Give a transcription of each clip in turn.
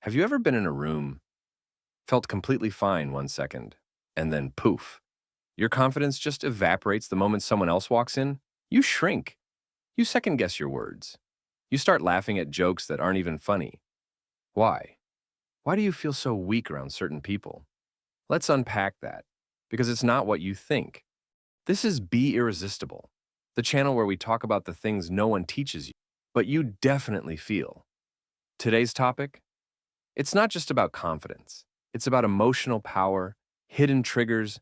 Have you ever been in a room, felt completely fine 1 second, and then poof, your confidence just evaporates the moment someone else walks in? You shrink. You second guess your words. You start laughing at jokes that aren't even funny. Why? Why do you feel so weak around certain people? Let's unpack that, because it's not what you think. This is Be Irresistible, the channel where we talk about the things no one teaches you, but you definitely feel. Today's topic? It's not just about confidence. It's about emotional power, hidden triggers,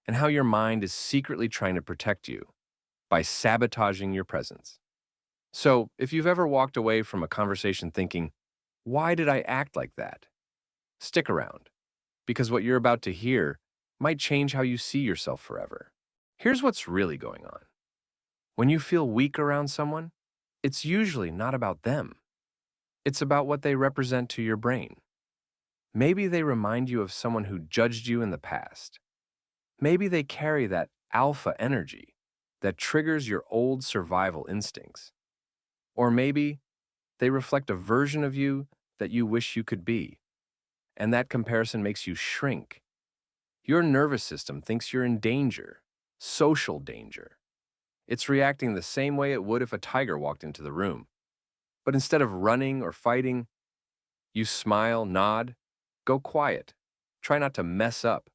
and how your mind is secretly trying to protect you by sabotaging your presence. So, if you've ever walked away from a conversation thinking, why did I act like that? Stick around, because what you're about to hear might change how you see yourself forever. Here's what's really going on. When you feel weak around someone, it's usually not about them. It's about what they represent to your brain. Maybe they remind you of someone who judged you in the past. Maybe they carry that alpha energy that triggers your old survival instincts. Or maybe they reflect a version of you that you wish you could be, and that comparison makes you shrink. Your nervous system thinks you're in danger, social danger. It's reacting the same way it would if a tiger walked into the room. But instead of running or fighting, you smile, nod, go quiet. Try not to mess up.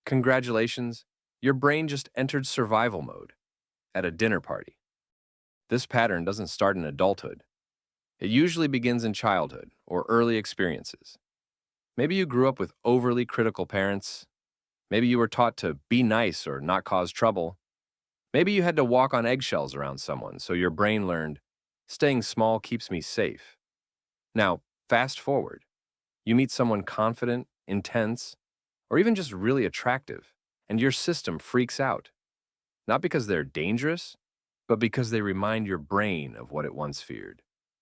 Congratulations, your brain just entered survival mode at a dinner party. This pattern doesn't start in adulthood. It usually begins in childhood or early experiences. Maybe you grew up with overly critical parents. Maybe you were taught to be nice or not cause trouble. Maybe you had to walk on eggshells around someone, so your brain learned, staying small keeps me safe. Now, fast forward. You meet someone confident, intense, or even just really attractive, and your system freaks out. Not because they're dangerous, but because they remind your brain of what it once feared.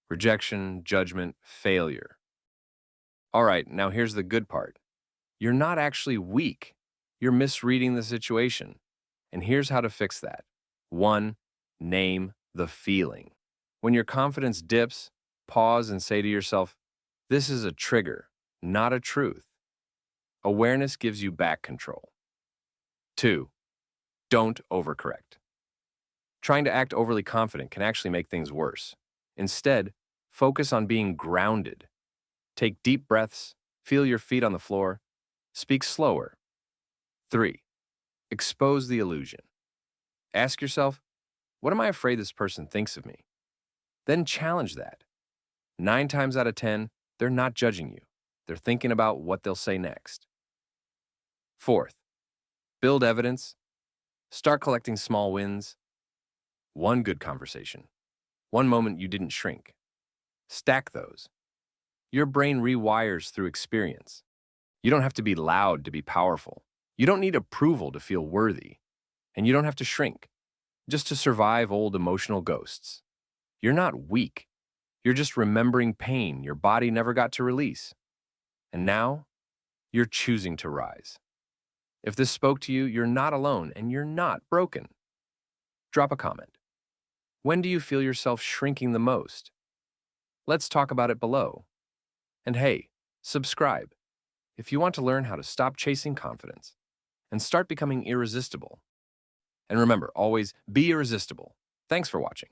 Rejection, judgment, failure. All right, now here's the good part. You're not actually weak. You're misreading the situation. And here's how to fix that. 1. Name the feeling. When your confidence dips, pause and say to yourself, this is a trigger, not a truth. Awareness gives you back control. 2. Don't overcorrect. Trying to act overly confident can actually make things worse. Instead, focus on being grounded. Take deep breaths, feel your feet on the floor, speak slower. 3. Expose the illusion. Ask yourself, what am I afraid this person thinks of me? Then challenge that. 9 times out of 10, they're not judging you. They're thinking about what they'll say next. 4th, build evidence. Start collecting small wins. One good conversation. One moment you didn't shrink. Stack those. Your brain rewires through experience. You don't have to be loud to be powerful. You don't need approval to feel worthy. And you don't have to shrink, just to survive old emotional ghosts. You're not weak. You're just remembering pain your body never got to release. And now, you're choosing to rise. If this spoke to you, you're not alone and you're not broken. Drop a comment. When do you feel yourself shrinking the most? Let's talk about it below. And hey, subscribe if you want to learn how to stop chasing confidence and start becoming irresistible. And remember, always be irresistible. Thanks for watching.